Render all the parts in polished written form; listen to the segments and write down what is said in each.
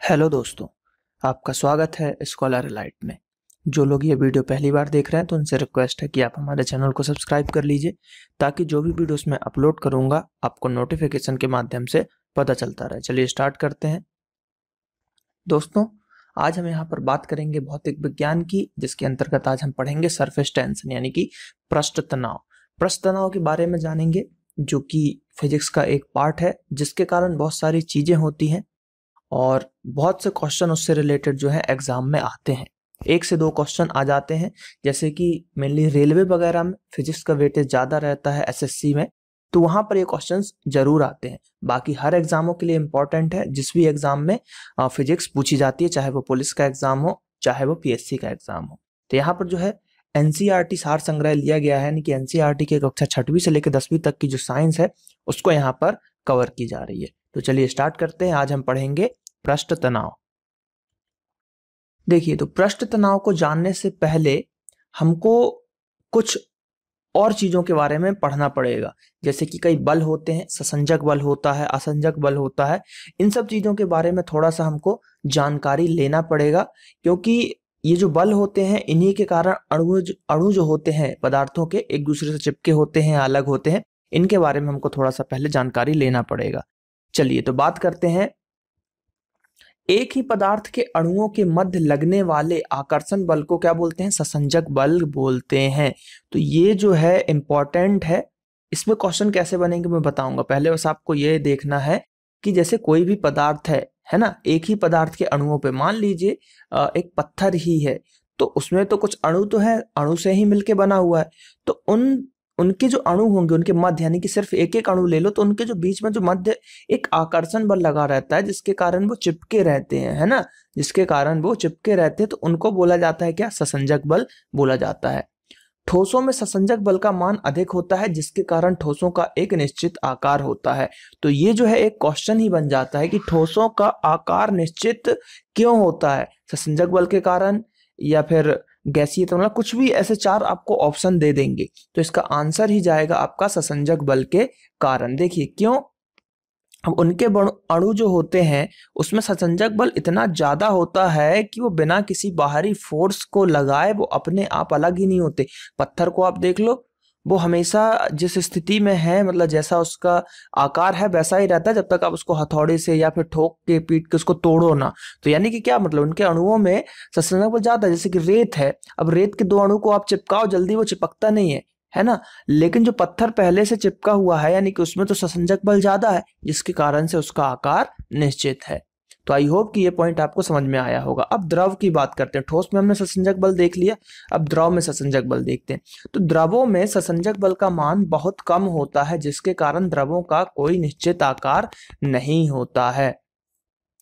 Hello दोस्तों, आपका स्वागत है स्कॉलर एलाइट में। जो लोग ये वीडियो पहली बार देख रहे हैं तो उनसे रिक्वेस्ट है कि आप हमारे चैनल को सब्सक्राइब कर लीजिए ताकि जो भी वीडियोस मैं अपलोड करूंगा आपको नोटिफिकेशन के माध्यम से पता चलता रहे। चलिए स्टार्ट करते हैं। दोस्तों, आज हम यहाँ पर बात करेंगे भौतिक विज्ञान की, जिसके अंतर्गत आज हम पढ़ेंगे सरफेस टेंशन यानी कि पृष्ठ तनाव। पृष्ठ तनाव के बारे में जानेंगे, जो कि फिजिक्स का एक पार्ट है जिसके कारण बहुत सारी चीजें होती हैं और बहुत से क्वेश्चन उससे रिलेटेड जो है एग्जाम में आते हैं। 1 से 2 क्वेश्चन आ जाते हैं, जैसे कि मेनली रेलवे वगैरह में फिजिक्स का वेटेज ज़्यादा रहता है एसएससी में, तो वहाँ पर ये क्वेश्चंस जरूर आते हैं। बाकी हर एग्जामों के लिए इम्पोर्टेंट है, जिस भी एग्जाम में फिजिक्स पूछी जाती है, चाहे वो पुलिस का एग्जाम हो चाहे वो पीएससी का एग्जाम हो। तो यहाँ पर जो है एनसीईआरटी सार संग्रह लिया गया है, यानी कि एनसीईआरटी के कक्षा 6वीं से लेकर 10वीं तक की जो साइंस है उसको यहाँ पर कवर की जा रही है। तो चलिए स्टार्ट करते हैं। आज हम पढ़ेंगे पृष्ठ तनाव। देखिए, तो पृष्ठ तनाव को जानने से पहले हमको कुछ और चीजों के बारे में पढ़ना पड़ेगा, जैसे कि कई बल होते हैं, ससंजक बल होता है, असंजक बल होता है। इन सब चीजों के बारे में थोड़ा सा हमको जानकारी लेना पड़ेगा, क्योंकि ये जो बल होते हैं इन्हीं के कारण अणु जो होते हैं पदार्थों के एक दूसरे से चिपके होते हैं, अलग होते हैं। इनके बारे में हमको थोड़ा सा पहले जानकारी लेना पड़ेगा। चलिए तो बात करते हैं। एक ही पदार्थ के अणुओं के मध्य लगने वाले आकर्षण बल को क्या बोलते हैं? ससंजक बल बोलते हैं। तो ये जो है इंपॉर्टेंट है। इसमें क्वेश्चन कैसे बनेंगे मैं बताऊंगा। पहले बस आपको ये देखना है कि जैसे कोई भी पदार्थ है ना, एक ही पदार्थ के अणुओं पे, मान लीजिए एक पत्थर ही है, तो उसमें तो कुछ अणु तो है, अणु से ही मिलके बना हुआ है। तो उनके जो अणु होंगे, उनके मध्य, यानी कि सिर्फ एक एक अणु ले लो, तो उनके जो बीच में जो मध्य एक आकर्षण बल लगा रहता है, जिसके कारण वो चिपके रहते हैं, है ना, जिसके कारण वो चिपके रहते हैं, तो उनको बोला जाता है क्या? ससंजक बल बोला जाता है। ठोसों में ससंजक बल का मान अधिक होता है, जिसके कारण ठोसों का एक निश्चित आकार होता है। तो ये जो है एक क्वेश्चन ही बन जाता है कि ठोसों का आकार निश्चित क्यों होता है? ससंजक बल के कारण या फिर गैसीय, तो मतलब कुछ भी, ऐसे 4 आपको ऑप्शन दे देंगे, तो इसका आंसर ही जाएगा आपका ससंजक बल के कारण। देखिए क्यों। अब उनके अणु जो होते हैं उसमें ससंजक बल इतना ज्यादा होता है कि वो बिना किसी बाहरी फोर्स को लगाए वो अपने आप अलग ही नहीं होते। पत्थर को आप देख लो, वो हमेशा जिस स्थिति में है, मतलब जैसा उसका आकार है वैसा ही रहता है जब तक आप उसको हथौड़े से या फिर ठोक के पीट के उसको तोड़ो ना। तो यानी कि क्या मतलब, उनके अणुओं में ससंजक बल ज्यादा है। जैसे कि रेत है, अब रेत के 2 अणु को आप चिपकाओ, जल्दी वो चिपकता नहीं है ना। लेकिन जो पत्थर पहले से चिपका हुआ है, यानी कि उसमें तो ससंजक बल ज्यादा है, जिसके कारण से उसका आकार निश्चित है। तो आई होप कि ये पॉइंट आपको समझ में आया होगा। अब द्रव की बात करते हैं। ठोस में हमने ससंजक बल देख लिया, अब द्रव में ससंजक बल देखते हैं। तो द्रवों में ससंजक बल का मान बहुत कम होता है, जिसके कारण द्रवों का कोई निश्चित आकार नहीं होता है।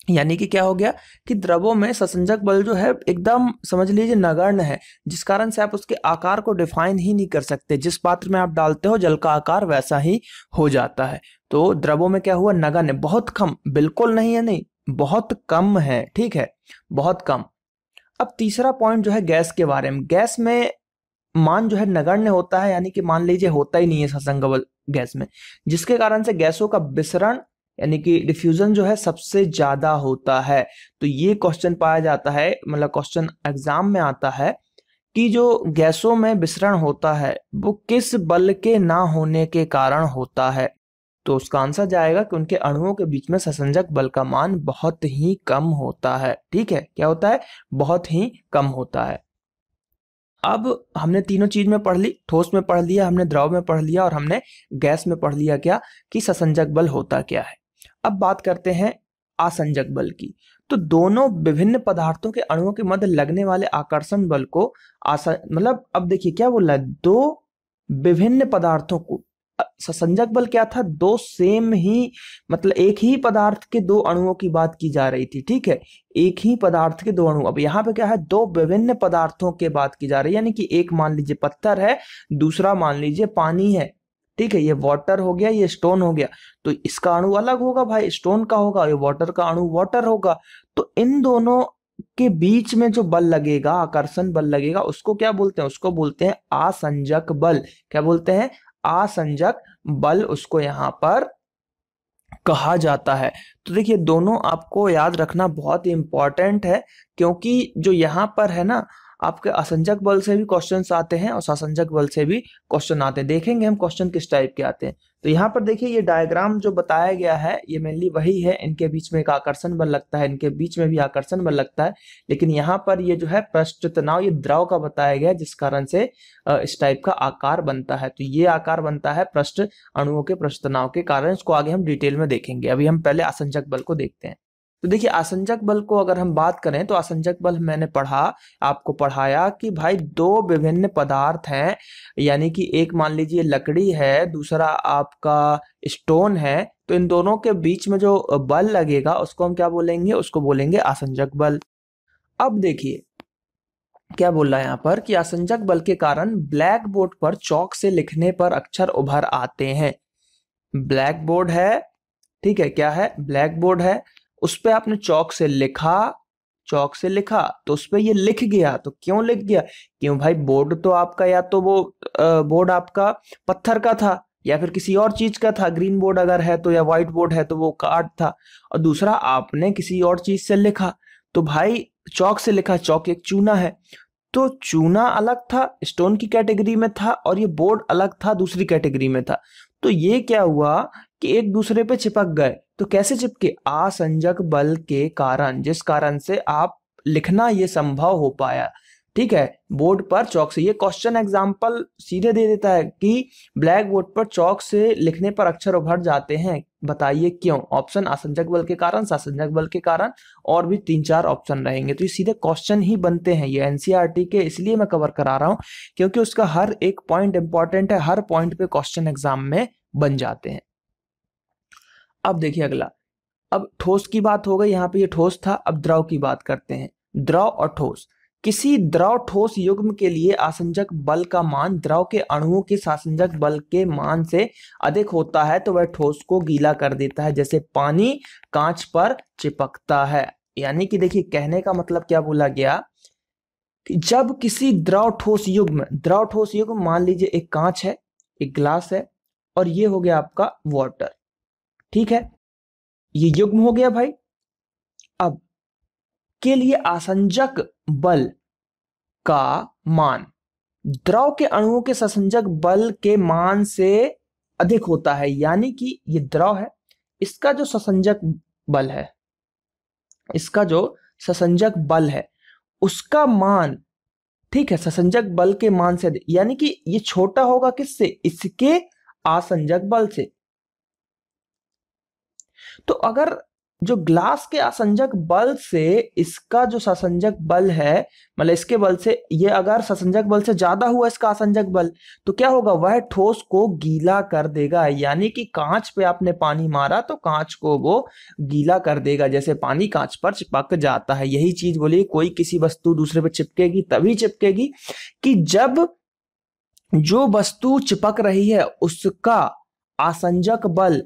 यानी कि क्या हो गया कि द्रवों में ससंजक बल जो है एकदम समझ लीजिए नगण्य है, जिस कारण से आप उसके आकार को डिफाइन ही नहीं कर सकते। जिस पात्र में आप डालते हो जल का आकार वैसा ही हो जाता है। तो द्रवों में क्या हुआ? नगण्य, बहुत कम, बिल्कुल नहीं है, नहीं, बहुत कम है, ठीक है, बहुत कम। अब तीसरा पॉइंट जो है गैस के बारे में। गैस में मान जो है नगण्य होता है, यानी कि मान लीजिए होता ही नहीं है ससंजक बल गैस में, जिसके कारण से गैसों का विसरण यानी कि डिफ्यूजन जो है सबसे ज्यादा होता है। तो ये क्वेश्चन पाया जाता है, मतलब क्वेश्चन एग्जाम में आता है कि जो गैसों में विसरण होता है वो किस बल के ना होने के कारण होता है। तो उसका आंसर जाएगा कि उनके अणुओं के बीच में ससंजक बल का मान बहुत ही कम होता है। ठीक है, क्या होता है? बहुत ही कम होता है। अब हमने तीनों चीज में पढ़ ली, ठोस में पढ़ लिया, हमने द्रव में पढ़ लिया, और हमने गैस में पढ़ लिया क्या कि ससंजक बल होता क्या है। अब बात करते हैं आसंजक बल की। तो दोनों विभिन्न पदार्थों के अणुओं के मध्य लगने वाले आकर्षण बल को मतलब अब देखिए क्या बोल रहा है, 2 विभिन्न पदार्थों को। ससंजक बल क्या था? 2 सेम ही, मतलब एक ही पदार्थ के 2 अणुओं की बात की जा रही थी, ठीक है, एक ही पदार्थ के 2 अणु। अब यहाँ पे क्या है? 2 विभिन्न पदार्थों के बात की जा रही है, यानी कि एक मान लीजिए पत्थर है, दूसरा मान लीजिए पानी है, ठीक है, ये वाटर हो गया, ये स्टोन हो गया। तो इसका अणु अलग होगा भाई, स्टोन का होगा, ये वाटर का अणु वाटर होगा। तो इन दोनों के बीच में जो बल लगेगा, आकर्षण बल लगेगा, उसको क्या बोलते हैं? उसको बोलते हैं आसंजक बल। क्या बोलते हैं? आसंजक बल उसको यहाँ पर कहा जाता है। तो देखिए दोनों आपको याद रखना बहुत ही इंपॉर्टेंट है, क्योंकि जो यहाँ पर है ना, आपके असंजक बल से भी क्वेश्चंस आते हैं और ससंजक बल से भी क्वेश्चन आते हैं। देखेंगे हम क्वेश्चन किस टाइप के आते हैं। तो यहाँ पर देखिए ये डायग्राम जो बताया गया है ये मेनली वही है, इनके बीच में एक आकर्षण बल लगता है, इनके बीच में भी आकर्षण बल लगता है, लेकिन यहाँ पर ये जो है पृष्ठ तनाव ये द्रव का बताया गया है, जिस कारण से इस टाइप का आकार बनता है। तो ये आकार बनता है पृष्ठ अणुओं के पृष्ठ तनाव के कारण। इसको आगे हम डिटेल में देखेंगे, अभी हम पहले आसंजक बल को देखते हैं। तो देखिए आसंजक बल को अगर हम बात करें तो आसंजक बल मैंने आपको पढ़ाया कि भाई दो विभिन्न पदार्थ हैं, यानी कि एक मान लीजिए लकड़ी है, दूसरा आपका स्टोन है, तो इन दोनों के बीच में जो बल लगेगा उसको हम क्या बोलेंगे, उसको बोलेंगे आसंजक बल। अब देखिए क्या बोल रहा है यहाँ पर कि आसंजक बल के कारण ब्लैक बोर्ड पर चौक से लिखने पर अक्षर उभर आते हैं। ब्लैक बोर्ड है, ठीक है, क्या है, ब्लैक बोर्ड है, उस पे आपने चौक से लिखा, चौक से लिखा तो उस पे ये लिख गया। तो क्यों लिख गया, क्यों भाई, बोर्ड तो आपका या तो वो बोर्ड आपका पत्थर का था या फिर किसी और चीज का था, ग्रीन बोर्ड अगर है तो, या व्हाइट बोर्ड है तो वो कार्ड था, और दूसरा आपने किसी और चीज से लिखा। तो भाई चौक से लिखा, चौक एक चूना है, तो चूना अलग था, स्टोन की कैटेगरी में था, और ये बोर्ड अलग था, दूसरी कैटेगरी में था। तो ये क्या हुआ कि एक दूसरे पे चिपक गए। तो कैसे चिपके, आसंजक बल के कारण, जिस कारण से आप लिखना ये संभव हो पाया। ठीक है, बोर्ड पर चौक से, ये क्वेश्चन एग्जाम्पल सीधे दे देता है कि ब्लैक बोर्ड पर चौक से लिखने पर अक्षर उभर जाते हैं, बताइए क्यों। ऑप्शन आसंजक बल के कारण, सासंजक बल के कारण, और भी 3-4 ऑप्शन रहेंगे। तो ये सीधे क्वेश्चन ही बनते हैं, ये एनसीईआरटी के इसलिए मैं कवर करा रहा हूं क्योंकि उसका हर एक पॉइंट इंपॉर्टेंट है, हर पॉइंट पे क्वेश्चन एग्जाम में बन जाते हैं। अब देखिए अगला, अब ठोस की बात हो गई, यहाँ पे ये ठोस था, अब द्रव की बात करते हैं। द्रव और ठोस, किसी द्रव ठोस युग्म के लिए आसंजक बल का मान द्रव के अणुओं के सासंजक बल के मान से अधिक होता है तो वह ठोस को गीला कर देता है, जैसे पानी कांच पर चिपकता है। यानी कि देखिए कहने का मतलब क्या बोला गया कि जब किसी द्रव ठोस युग्म मान लीजिए एक कांच है, एक ग्लास है, और ये हो गया आपका वाटर, ठीक है, ये युग्म हो गया भाई। अब के लिए आसंजक बल का मान द्रव के अणुओं के ससंजक बल के मान से अधिक होता है, यानी कि ये द्रव है, इसका जो ससंजक बल है, इसका जो ससंजक बल है उसका मान, ठीक है, ससंजक बल के मान से अधिक, यानी कि ये छोटा होगा किससे, इसके आसंजक बल से। तो अगर जो ग्लास के आसंजक बल से इसका जो ससंजक बल है, मतलब इसके बल से ये अगर ससंजक बल से ज्यादा हुआ इसका आसंजक बल, तो क्या होगा, वह ठोस को गीला कर देगा। यानी कि कांच पे आपने पानी मारा तो कांच को वो गीला कर देगा, जैसे पानी कांच पर चिपक जाता है। यही चीज बोली, कोई किसी वस्तु दूसरे पे चिपकेगी तभी चिपकेगी कि जब जो वस्तु चिपक रही है उसका आसंजक बल,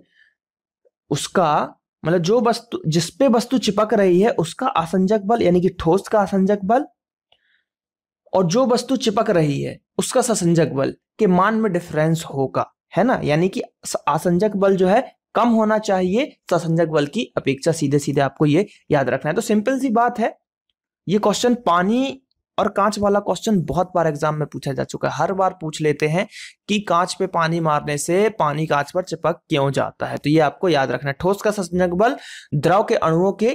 उसका मतलब जो वस्तु, जिसपे वस्तु चिपक रही है उसका आसंजक बल, यानी कि ठोस का आसंजक बल, और जो वस्तु चिपक रही है उसका ससंजक बल के मान में डिफरेंस होगा, है ना। यानी कि आसंजक बल जो है कम होना चाहिए ससंजक बल की अपेक्षा, सीधे सीधे आपको ये याद रखना है। तो सिंपल सी बात है, ये क्वेश्चन पानी और कांच वाला क्वेश्चन बहुत बार एग्जाम में पूछा जा चुका है। हर बार पूछ लेते हैं कि कांच पे पानी मारने से पानी कांच पर चिपक क्यों जाता है, तो ये आपको याद रखना है। ठोस का ससंजक बल द्रव के अणुओं के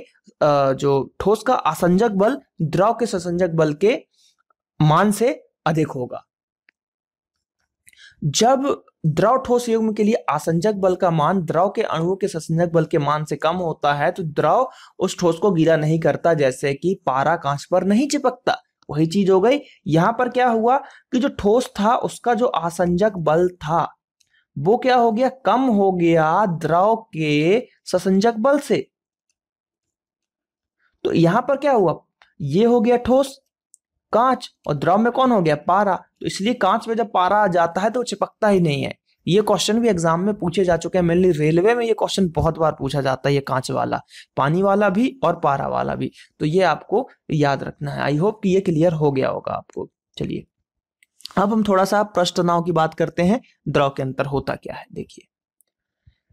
जो ठोस का आसंजक बल द्रव के ससंजक बल के मान से अधिक होगा। जब द्रव ठोस युग्म के लिए आसंजक बल का मान द्रव के अणुओं के ससंजक बल के मान से कम होता है तो द्रव उस ठोस को गीला नहीं करता, जैसे कि पारा कांच पर नहीं चिपकता। वही चीज हो गई, यहां पर क्या हुआ कि जो ठोस था उसका जो आसंजक बल था वो क्या हो गया, कम हो गया द्रव के ससंजक बल से। तो यहां पर क्या हुआ, ये हो गया ठोस कांच, और द्रव में कौन हो गया, पारा। तो इसलिए कांच में जब पारा आ जाता है तो वो चिपकता ही नहीं है। ये क्वेश्चन भी एग्जाम में पूछे जा चुके हैं, मेनली रेलवे में ये क्वेश्चन बहुत बार पूछा जाता है, ये कांच वाला, पानी वाला भी और पारा वाला भी। तो ये आपको याद रखना है। आई होप कि ये क्लियर हो गया होगा आपको। चलिए अब हम थोड़ा सा पृष्ठ तनाव की बात करते हैं, द्रव के अंतर होता क्या है। देखिए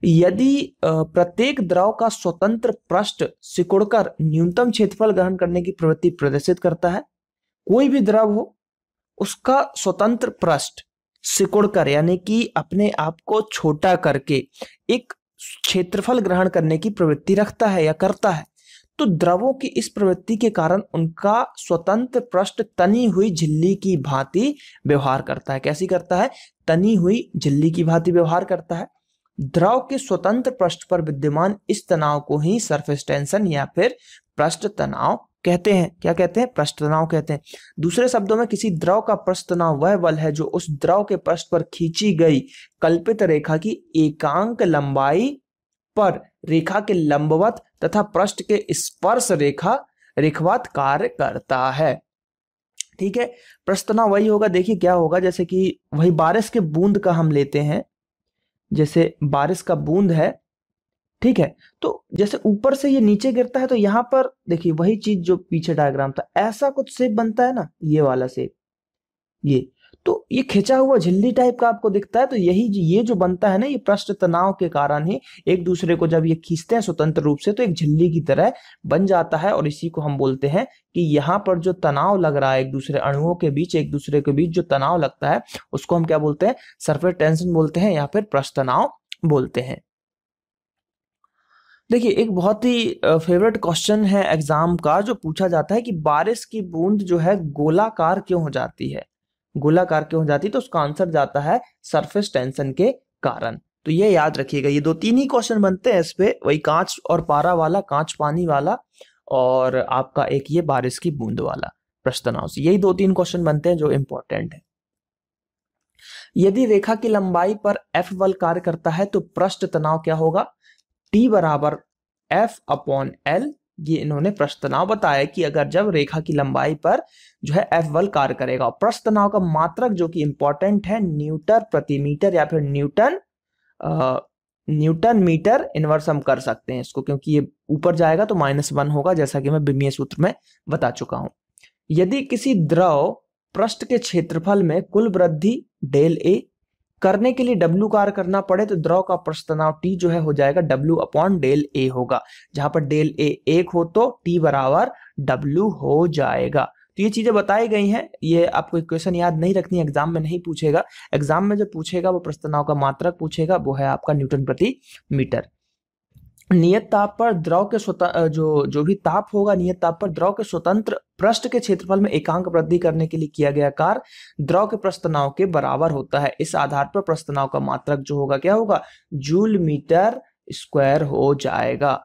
यदि प्रत्येक द्रव का स्वतंत्र पृष्ठ सिकुड़कर न्यूनतम क्षेत्रफल ग्रहण करने की प्रवृत्ति प्रदर्शित करता है, कोई भी द्रव हो उसका स्वतंत्र पृष्ठ सिकुड़कर यानी कि अपने आप को छोटा करके एक क्षेत्रफल ग्रहण करने की प्रवृत्ति रखता है या करता है, तो द्रवों की इस प्रवृत्ति के कारण उनका स्वतंत्र पृष्ठ तनी हुई झिल्ली की भांति व्यवहार करता है। कैसी करता है? तनी हुई झिल्ली की भांति व्यवहार करता है। द्रव के स्वतंत्र पृष्ठ पर विद्यमान इस तनाव को ही सरफेस टेंशन या फिर पृष्ठ तनाव कहते हैं। क्या कहते हैं? पृष्ठ तनाव कहते हैं। दूसरे शब्दों में किसी द्रव का पृष्ठ तनाव वह बल है जो उस द्रव के पृष्ठ पर खींची गई कल्पित रेखा की एकांक लंबाई पर रेखा के लंबवत तथा पृष्ठ के स्पर्श रेखावत कार्य करता है। ठीक है, पृष्ठ तनाव वही होगा। देखिए क्या होगा, जैसे कि वही बारिश के बूंद का हम लेते हैं, जैसे बारिश का बूंद है, ठीक है, तो जैसे ऊपर से ये नीचे गिरता है तो यहाँ पर देखिए वही चीज जो पीछे डायग्राम था, ऐसा कुछ शेप बनता है ना, ये वाला शेप, ये खिंचा हुआ झिल्ली टाइप का आपको दिखता है। तो ये जो बनता है ना, ये पृष्ठ तनाव के कारण ही एक दूसरे को जब ये खींचते हैं स्वतंत्र रूप से तो एक झिल्ली की तरह बन जाता है। और इसी को हम बोलते हैं कि यहाँ पर जो तनाव लग रहा है एक दूसरे अणुओं के बीच, एक दूसरे के बीच जो तनाव लगता है उसको हम क्या बोलते हैं? सरफेस टेंशन बोलते हैं या फिर पृष्ठ तनाव बोलते हैं। देखिए एक बहुत ही फेवरेट क्वेश्चन है एग्जाम का जो पूछा जाता है कि बारिश की बूंद जो है गोलाकार क्यों हो जाती है? गोलाकार क्यों हो जाती है? तो उसका आंसर जाता है सरफेस टेंशन के कारण। तो ये याद रखिएगा, ये 2-3 ही क्वेश्चन बनते हैं इस पे, वही कांच और पारा वाला, कांच पानी वाला, और आपका एक ये बारिश की बूंद वाला पृष्ठ तनाव से। यही 2-3 क्वेश्चन बनते हैं जो इंपॉर्टेंट है। यदि रेखा की लंबाई पर F बल कार्य करता है तो पृष्ठ तनाव क्या होगा? T बराबर F/L। ये इन्होंने पृष्ठ तनाव बताया कि अगर जब रेखा की लंबाई पर जो है F बल कार्य करेगा। पृष्ठ तनाव का मात्रक जो कि इंपॉर्टेंट है न्यूटन प्रति मीटर या फिर न्यूटन मीटर इनवर्स हम कर सकते हैं इसको, क्योंकि ये ऊपर जाएगा तो -1 होगा, जैसा कि मैं बीमीय सूत्र में बता चुका हूं। यदि किसी द्रव पृष्ठ के क्षेत्रफल में कुल वृद्धि डेल ए करने के लिए W कार्य करना पड़े तो द्रव का पृष्ठ तनाव T जो है हो जाएगा W/डेल A होगा। जहां पर डेल A 1 हो तो T बराबर W हो जाएगा। तो ये चीजें बताई गई हैं, ये आपको इक्वेशन याद नहीं रखनी, एग्जाम में नहीं पूछेगा। एग्जाम में जो पूछेगा वो पृष्ठ तनाव का मात्रक पूछेगा, वो है आपका न्यूटन प्रति मीटर। नियत ताप पर द्रव के जो भी ताप होगा नियत ताप पर द्रव के स्वतंत्र पृष्ठ के क्षेत्रफल में एकांक वृद्धि करने के लिए किया गया कार्य द्रव के पृष्ठ तनाव के बराबर होता है। इस आधार पर पृष्ठ तनाव का मात्रक जो होगा क्या होगा? जूल मीटर स्क्वायर हो जाएगा।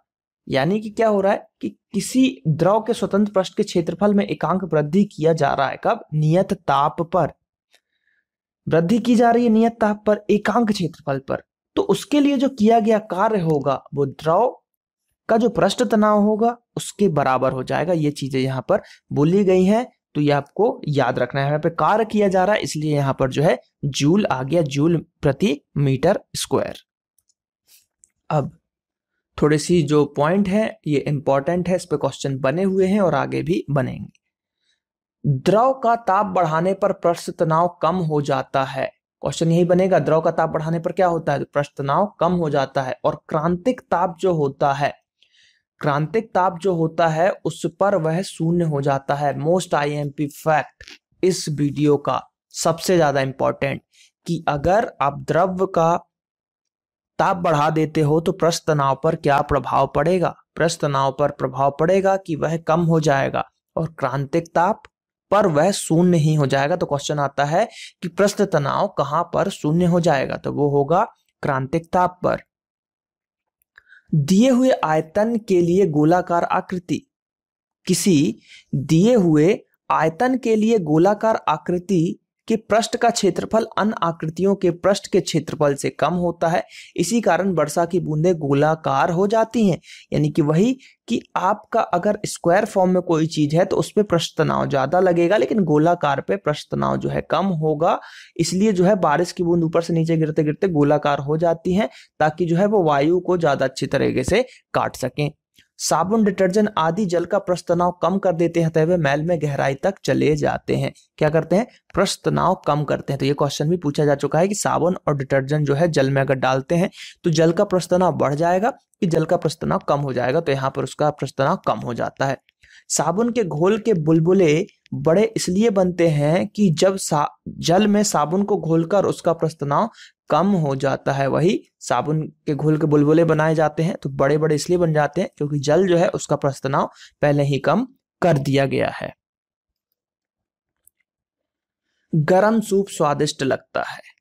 यानी कि क्या हो रहा है कि किसी द्रव के स्वतंत्र पृष्ठ के क्षेत्रफल में एकांक वृद्धि किया जा रहा है। कब? नियत ताप पर वृद्धि की जा रही है, नियत ताप पर, एकांक क्षेत्रफल पर। तो उसके लिए जो किया गया कार्य होगा वो द्रव का जो पृष्ठ तनाव होगा उसके बराबर हो जाएगा। ये चीजें यहाँ पर बोली गई हैं, तो ये आपको याद रखना है। यहाँ पे कार्य किया जा रहा है इसलिए यहाँ पर जो है जूल आ गया, जूल प्रति मीटर स्क्वायर। अब थोड़ी सी जो पॉइंट है ये इंपॉर्टेंट है, इस पे क्वेश्चन बने हुए हैं और आगे भी बनेंगे। द्रव का ताप बढ़ाने पर पृष्ठ तनाव कम हो जाता है। क्वेश्चन यही बनेगा, द्रव का ताप बढ़ाने पर क्या होता है? तो पृष्ठ तनाव कम हो जाता है। और क्रांतिक ताप जो होता है, क्रांतिक ताप जो होता है उस पर वह शून्य हो जाता है। मोस्ट IMP फैक्ट इस वीडियो का सबसे ज्यादा इंपॉर्टेंट, कि अगर आप द्रव का ताप बढ़ा देते हो तो पृष्ठ तनाव पर क्या प्रभाव पड़ेगा? पृष्ठ तनाव पर प्रभाव पड़ेगा कि वह कम हो जाएगा, और क्रांतिक ताप पर वह शून्य ही हो जाएगा। तो क्वेश्चन आता है कि पृष्ठ तनाव कहां पर शून्य हो जाएगा? तो वो होगा क्रांतिक ताप पर। दिए हुए आयतन के लिए गोलाकार आकृति, किसी दिए हुए आयतन के लिए गोलाकार आकृति के पृष्ठ का क्षेत्रफल अन्य आकृतियों के पृष्ठ के क्षेत्रफल से कम होता है। इसी कारण वर्षा की बूंदें गोलाकार हो जाती हैं। यानी कि वही कि आपका अगर स्क्वायर फॉर्म में कोई चीज है तो उस पे पृष्ठ तनाव ज्यादा लगेगा, लेकिन गोलाकार पे पृष्ठ तनाव जो है कम होगा। इसलिए जो है बारिश की बूंद ऊपर से नीचे गिरते गिरते गोलाकार हो जाती हैं, ताकि जो है वो वायु को ज्यादा अच्छी तरीके से काट सकें। साबुन, डिटर्जेंट आदि जल का पृष्ठ तनाव कम कर देते हैं, तब वे मैल में गहराई तक चले जाते हैं। क्या करते हैं? पृष्ठ तनाव कम करते हैं। तो ये क्वेश्चन भी पूछा जा चुका है कि साबुन और डिटर्जेंट जो है जल में अगर डालते हैं तो जल का पृष्ठ तनाव बढ़ जाएगा कि जल का पृष्ठ तनाव कम हो जाएगा। तो यहाँ पर उसका पृष्ठ तनाव कम हो जाता है। साबुन के घोल के बुलबुले बड़े इसलिए बनते हैं कि जब जल में साबुन को घोलकर उसका पृष्ठ तनाव कम हो जाता है। वही साबुन के घोल के बुलबुले बनाए जाते हैं तो बड़े बड़े इसलिए बन जाते हैं क्योंकि जल जो है उसका पृष्ठ तनाव पहले ही कम कर दिया गया है। गरम सूप स्वादिष्ट लगता है।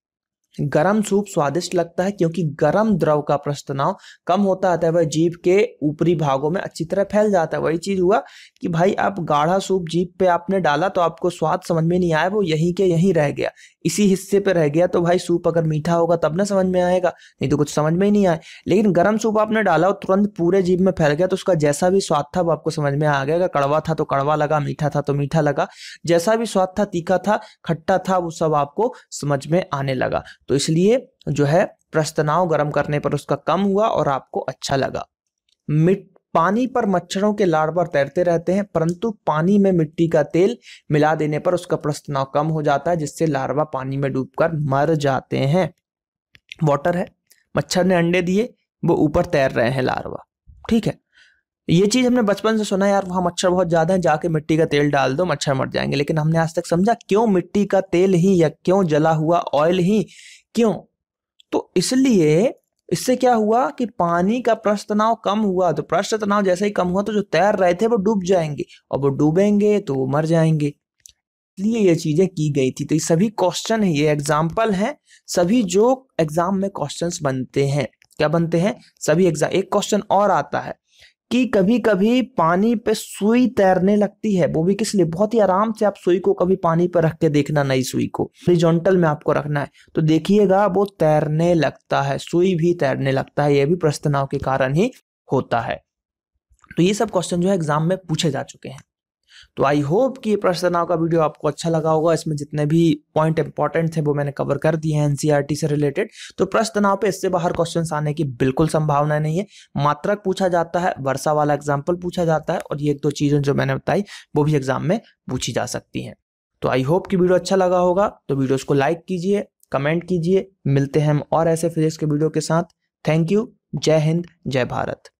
गरम सूप स्वादिष्ट लगता है क्योंकि गरम द्रव का पृष्ठ तनाव कम होता है, वह जीभ के ऊपरी भागों में अच्छी तरह फैल जाता है। वही चीज हुआ कि भाई आप गाढ़ा सूप जीभ पे आपने डाला तो आपको स्वाद समझ में नहीं आया, वो यहीं के यहीं रह गया, इसी हिस्से पे रह गया। तो भाई सूप अगर मीठा होगा तब ना समझ में आएगा, नहीं तो कुछ समझ में ही नहीं आए। लेकिन गर्म सूप आपने डाला और तुरंत पूरे जीभ में फैल गया तो उसका जैसा भी स्वाद था वो आपको समझ में आ गया। अगर कड़वा था तो कड़वा लगा, मीठा था तो मीठा लगा, जैसा भी स्वाद था, तीखा था, खट्टा था, वो सब आपको समझ में आने लगा। तो इसलिए जो है पृष्ठ तनाव गर्म करने पर उसका कम हुआ और आपको अच्छा लगा। पानी पर मच्छरों के लार्वा तैरते रहते हैं, परंतु पानी में मिट्टी का तेल मिला देने पर उसका पृष्ठ तनाव कम हो जाता है, जिससे लार्वा पानी में डूबकर मर जाते हैं। वाटर है, मच्छर ने अंडे दिए, वो ऊपर तैर रहे हैं लार्वा, ठीक है। ये चीज हमने बचपन से सुना है, यार वहां मच्छर बहुत ज्यादा है, जाके मिट्टी का तेल डाल दो मच्छर मर जाएंगे। लेकिन हमने आज तक समझा क्यों मिट्टी का तेल ही या क्यों जला हुआ ऑयल ही क्यों? तो इसलिए इससे क्या हुआ कि पानी का पृष्ठ तनाव कम हुआ। तो पृष्ठ तनाव जैसे ही कम हुआ तो जो तैर रहे थे वो डूब जाएंगे, और वो डूबेंगे तो वो मर जाएंगे। इसलिए ये चीजें की गई थी। तो ये सभी क्वेश्चन है, ये एग्जाम्पल है, सभी जो एग्जाम में क्वेश्चंस बनते हैं। क्या बनते हैं? सभी एग्जाम। एक क्वेश्चन और आता है कि कभी कभी पानी पे सुई तैरने लगती है, वो भी किस लिए? बहुत ही आराम से आप सुई को कभी पानी पर रख के देखना, नई सुई को हॉरिजॉन्टल में आपको रखना है तो देखिएगा वो तैरने लगता है, सुई भी तैरने लगता है। ये भी पृष्ठ तनाव के कारण ही होता है। तो ये सब क्वेश्चन जो है एग्जाम में पूछे जा चुके हैं। तो आई होप कि ये पृष्ठ तनाव का वीडियो आपको अच्छा लगा होगा। इसमें जितने भी पॉइंट इंपॉर्टेंट थे वो मैंने कवर कर दिए हैं एनसीईआरटी से रिलेटेड। तो पृष्ठ तनाव पे इससे बाहर क्वेश्चंस आने की बिल्कुल संभावना नहीं है। मात्रक पूछा जाता है, वर्षा वाला एग्जाम्पल पूछा जाता है, और ये एक दो चीजें जो मैंने बताई वो भी एग्जाम में पूछी जा सकती हैं। तो आई होप कि वीडियो अच्छा लगा होगा। तो वीडियोज को लाइक कीजिए, कमेंट कीजिए। मिलते हैं हम और ऐसे फिजिक्स के वीडियो के साथ। Thank you. जय हिंद, जय भारत।